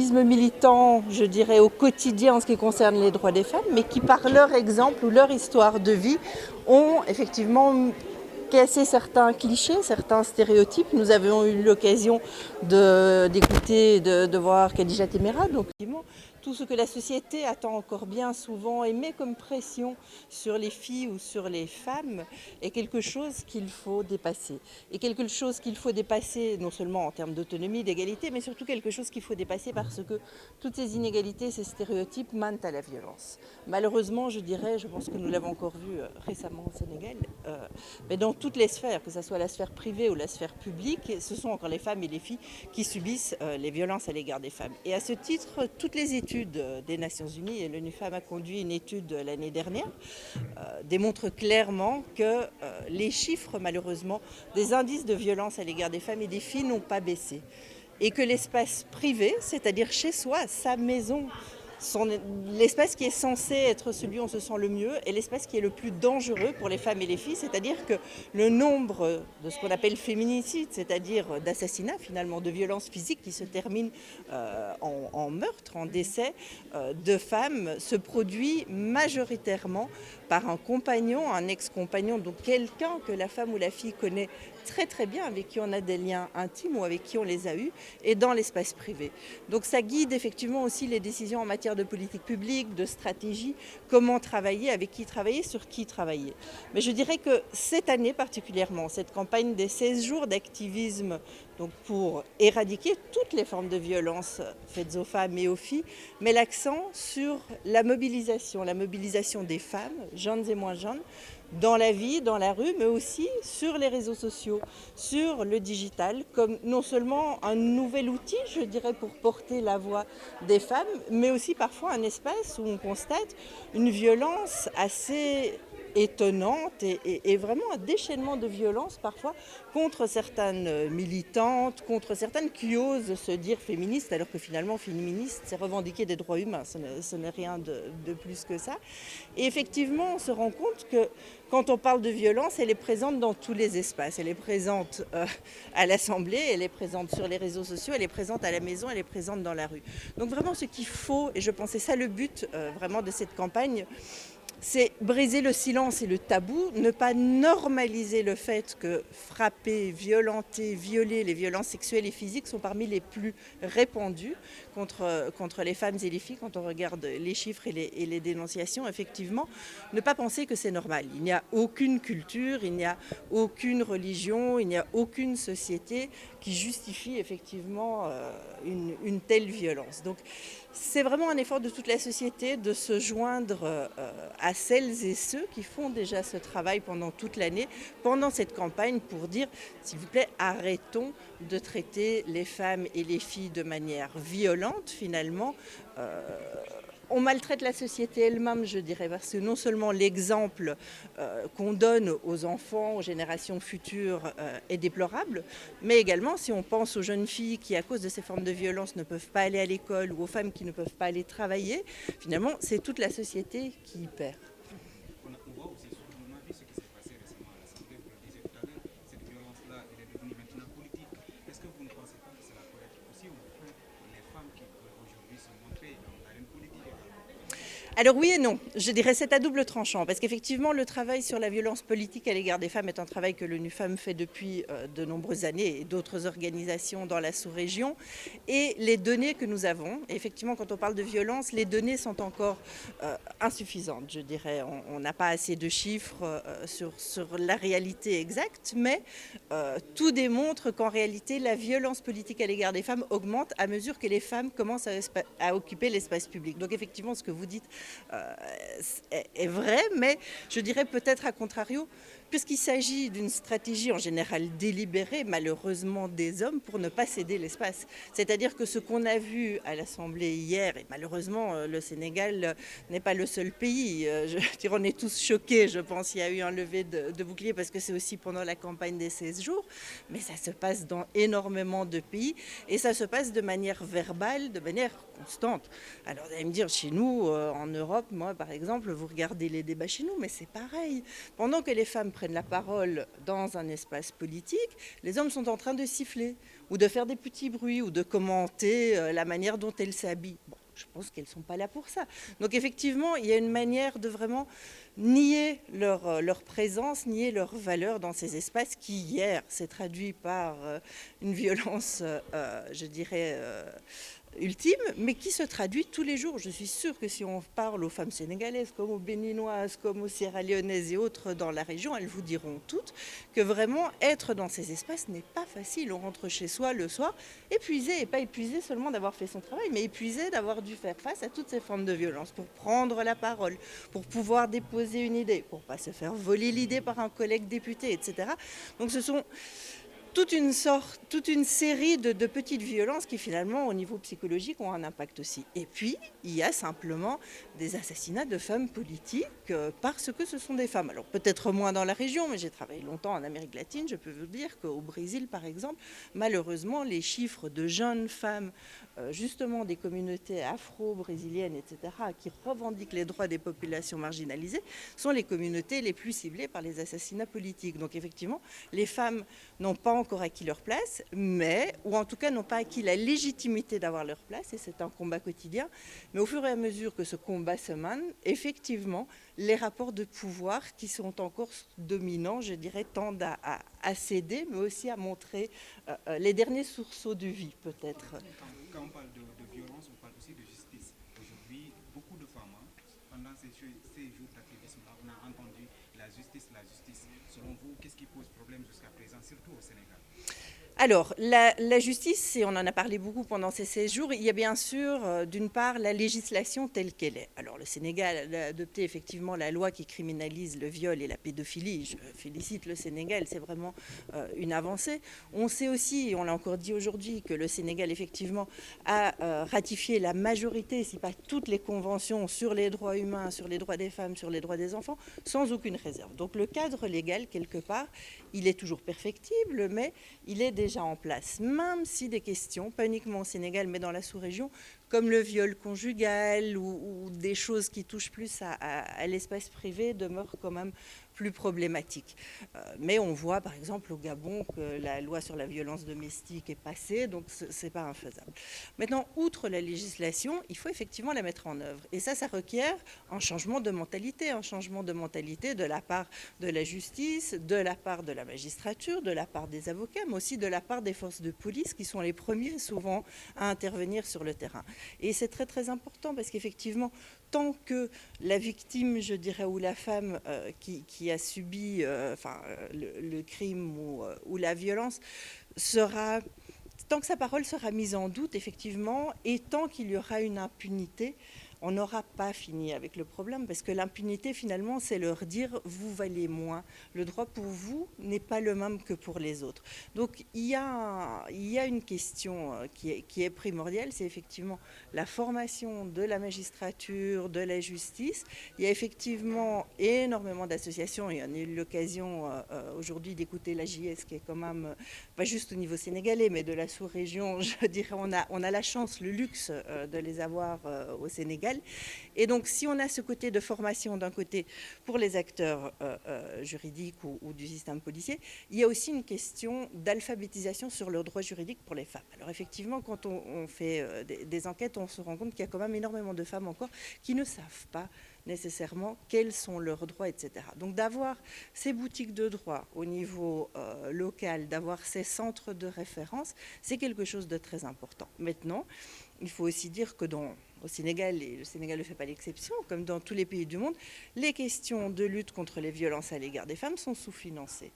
activisme militant, je dirais, au quotidien en ce qui concerne les droits des femmes, mais qui, par leur exemple ou leur histoire de vie, ont effectivement casser certains clichés, certains stéréotypes. Nous avions eu l'occasion d'écouter, de voir Khadija Temera, donc tout ce que la société attend encore bien souvent et met comme pression sur les filles ou sur les femmes est quelque chose qu'il faut dépasser. Et quelque chose qu'il faut dépasser non seulement en termes d'autonomie, d'égalité, mais surtout quelque chose qu'il faut dépasser parce que toutes ces inégalités, ces stéréotypes mènent à la violence. Malheureusement, je dirais, je pense que nous l'avons encore vu récemment au Sénégal, mais dans toutes les sphères, que ce soit la sphère privée ou la sphère publique, ce sont encore les femmes et les filles qui subissent les violences à l'égard des femmes. Et à ce titre, toutes les études des Nations Unies, et l'ONU Femmes a conduit une étude l'année dernière, démontrent clairement que les chiffres, malheureusement, des indices de violence à l'égard des femmes et des filles n'ont pas baissé. Et que l'espace privé, c'est-à-dire chez soi, sa maison, l'espace qui est censé être celui où on se sent le mieux est l'espace qui est le plus dangereux pour les femmes et les filles, c'est-à-dire que le nombre de ce qu'on appelle féminicide, c'est-à-dire d'assassinats finalement, de violences physiques qui se terminent en meurtre, en décès de femmes, se produit majoritairement par un compagnon, un ex-compagnon, donc quelqu'un que la femme ou la fille connaît très très bien, avec qui on a des liens intimes ou avec qui on les a eus, et dans l'espace privé. Donc ça guide effectivement aussi les décisions en matière de politique publique, de stratégie, comment travailler, avec qui travailler, sur qui travailler. Mais je dirais que cette année particulièrement, cette campagne des 16 jours d'activisme donc pour éradiquer toutes les formes de violence faites aux femmes et aux filles, met l'accent sur la mobilisation des femmes, jeunes et moins jeunes, dans la vie, dans la rue, mais aussi sur les réseaux sociaux, sur le digital, comme non seulement un nouvel outil, je dirais, pour porter la voix des femmes, mais aussi parfois un espace où on constate une violence assez étonnante et vraiment un déchaînement de violence parfois contre certaines militantes, contre certaines qui osent se dire féministes, alors que finalement féministe, c'est revendiquer des droits humains, ce n'est rien de plus que ça. Et effectivement, on se rend compte que quand on parle de violence, elle est présente dans tous les espaces. Elle est présente à l'Assemblée, elle est présente sur les réseaux sociaux, elle est présente à la maison, elle est présente dans la rue. Donc vraiment ce qu'il faut, et je pensais ça le but vraiment de cette campagne, c'est briser le silence et le tabou, ne pas normaliser le fait que frapper, violenter, violer, les violences sexuelles et physiques sont parmi les plus répandues contre les femmes et les filles quand on regarde les chiffres et les dénonciations. Effectivement, ne pas penser que c'est normal. Il n'y a aucune culture, il n'y a aucune religion, il n'y a aucune société qui justifie effectivement une telle violence. Donc c'est vraiment un effort de toute la société de se joindre à celles et ceux qui font déjà ce travail pendant toute l'année, pendant cette campagne, pour dire, s'il vous plaît, arrêtons de traiter les femmes et les filles de manière violente, finalement. On maltraite la société elle-même, je dirais, parce que non seulement l'exemple qu'on donne aux enfants, aux générations futures est déplorable, mais également si on pense aux jeunes filles qui, à cause de ces formes de violence, ne peuvent pas aller à l'école ou aux femmes qui ne peuvent pas aller travailler, finalement, c'est toute la société qui y perd. On voit aussi, on a vu ce qui s'est passé récemment à l'Assemblée, vous le disiez tout à l'heure, cette violence-là, elle est devenue maintenant politique. Est-ce que vous ne pensez pas que cela pourrait être aussi au fond les femmes qui peuvent aujourd'hui se montrer dans l'arène politique également? Alors oui et non, je dirais c'est à double tranchant, parce qu'effectivement le travail sur la violence politique à l'égard des femmes est un travail que l'ONU Femmes fait depuis de nombreuses années et d'autres organisations dans la sous-région. Et les données que nous avons, effectivement quand on parle de violence, les données sont encore insuffisantes, je dirais. On n'a pas assez de chiffres sur la réalité exacte, mais tout démontre qu'en réalité la violence politique à l'égard des femmes augmente à mesure que les femmes commencent à occuper l'espace public. Donc effectivement ce que vous dites est vrai, mais je dirais peut-être à contrario, puisqu'il s'agit d'une stratégie en général délibérée, malheureusement des hommes, pour ne pas céder l'espace. C'est-à-dire que ce qu'on a vu à l'Assemblée hier, et malheureusement le Sénégal n'est pas le seul pays, on est tous choqués, je pense, il y a eu un lever de bouclier parce que c'est aussi pendant la campagne des 16 jours, mais ça se passe dans énormément de pays et ça se passe de manière verbale, de manière constante. Alors vous allez me dire, chez nous, en Europe, moi par exemple, vous regardez les débats chez nous, mais c'est pareil. Pendant que les femmes prennent la parole dans un espace politique, les hommes sont en train de siffler, ou de faire des petits bruits, ou de commenter la manière dont elles s'habillent. Bon, je pense qu'elles ne sont pas là pour ça. Donc effectivement, il y a une manière de vraiment nier leur présence, nier leur valeur dans ces espaces qui, hier, s'est traduit par une violence, je dirais, ultime, mais qui se traduit tous les jours. Je suis sûre que si on parle aux femmes sénégalaises, comme aux béninoises, comme aux sierra-léonaises et autres dans la région, elles vous diront toutes que vraiment être dans ces espaces n'est pas facile. On rentre chez soi le soir épuisé, et pas épuisé seulement d'avoir fait son travail, mais épuisé d'avoir dû faire face à toutes ces formes de violence pour prendre la parole, pour pouvoir déposer une idée, pour ne pas se faire voler l'idée par un collègue député, etc. Donc ce sont toute une série de petites violences qui finalement au niveau psychologique ont un impact aussi. Et puis il y a simplement des assassinats de femmes politiques parce que ce sont des femmes. Alors peut-être moins dans la région, mais j'ai travaillé longtemps en Amérique latine, je peux vous dire qu'au Brésil par exemple, malheureusement les chiffres de jeunes femmes justement des communautés afro-brésiliennes, etc., qui revendiquent les droits des populations marginalisées, sont les communautés les plus ciblées par les assassinats politiques. Donc effectivement, les femmes n'ont pas encore acquis leur place, ou en tout cas n'ont pas acquis la légitimité d'avoir leur place, et c'est un combat quotidien. Mais au fur et à mesure que ce combat se mène, effectivement, les rapports de pouvoir qui sont encore dominants, je dirais, tendent à céder, mais aussi à montrer les derniers sursauts de vie, peut-être. Quand on parle de violence, on parle aussi de justice. Aujourd'hui, beaucoup de femmes, pendant ces jours d'activisme-là, on a entendu la justice, la justice. Selon vous, qu'est-ce qui pose problème jusqu'à présent, surtout au Sénégal? Alors, la justice, et on en a parlé beaucoup pendant ces séjours, il y a bien sûr, d'une part, la législation telle qu'elle est. Alors, le Sénégal a adopté effectivement la loi qui criminalise le viol et la pédophilie. Je félicite le Sénégal, c'est vraiment une avancée. On sait aussi, et on l'a encore dit aujourd'hui, que le Sénégal, effectivement, a ratifié la majorité, si pas toutes les conventions sur les droits humains, sur les droits des femmes, sur les droits des enfants, sans aucune réserve. Donc, le cadre légal, quelque part, il est toujours perfectible, mais il est déjà en place, même si des questions, pas uniquement au Sénégal, mais dans la sous-région, comme le viol conjugal ou des choses qui touchent plus à l'espace privé, demeurent quand même plus problématiques. Mais on voit par exemple au Gabon que la loi sur la violence domestique est passée, donc c'est pas infaisable. Maintenant, outre la législation, il faut effectivement la mettre en œuvre. Et ça requiert un changement de mentalité de la part de la justice, de la part de la magistrature, de la part des avocats, mais aussi de la part des forces de police qui sont les premiers souvent à intervenir sur le terrain. Et c'est très très important parce qu'effectivement, tant que la victime, je dirais, ou la femme qui a subi le crime ou la violence tant que sa parole sera mise en doute, effectivement, et tant qu'il y aura une impunité, on n'aura pas fini avec le problème, parce que l'impunité, finalement, c'est leur dire « vous valez moins ». Le droit pour vous n'est pas le même que pour les autres. Donc, il y a une question qui est primordiale, c'est effectivement la formation de la magistrature, de la justice. Il y a effectivement énormément d'associations, et on a eu l'occasion aujourd'hui d'écouter la JS, qui est quand même, pas juste au niveau sénégalais, mais de la sous-région, je dirais, on a la chance, le luxe de les avoir au Sénégal. Et donc, si on a ce côté de formation d'un côté pour les acteurs juridiques ou du système policier, il y a aussi une question d'alphabétisation sur le droit juridique pour les femmes. Alors effectivement, quand on fait des enquêtes, on se rend compte qu'il y a quand même énormément de femmes encore qui ne savent pas nécessairement quels sont leurs droits, etc. Donc d'avoir ces boutiques de droit au niveau local, d'avoir ces centres de référence, c'est quelque chose de très important. Maintenant, il faut aussi dire que au Sénégal, et le Sénégal ne fait pas l'exception, comme dans tous les pays du monde, les questions de lutte contre les violences à l'égard des femmes sont sous-financées.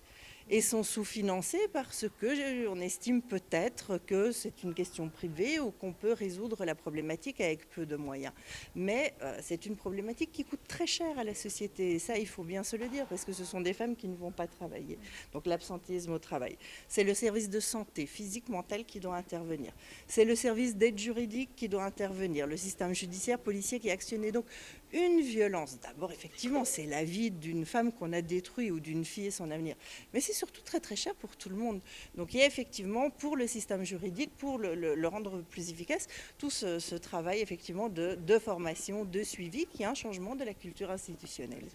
Et sont sous-financées parce qu'on estime peut-être que c'est une question privée ou qu'on peut résoudre la problématique avec peu de moyens. Mais c'est une problématique qui coûte très cher à la société. Et ça, il faut bien se le dire, parce que ce sont des femmes qui ne vont pas travailler. Donc l'absentéisme au travail. C'est le service de santé physique, mentale qui doit intervenir. C'est le service d'aide juridique qui doit intervenir. Le système judiciaire, policier qui est actionné. Donc une violence, d'abord, effectivement, c'est la vie d'une femme qu'on a détruite ou d'une fille et son avenir. Mais c'est surtout très très cher pour tout le monde. Donc il y a effectivement pour le système juridique, pour le rendre plus efficace, tout ce travail effectivement de formation, de suivi, qui est un changement de la culture institutionnelle.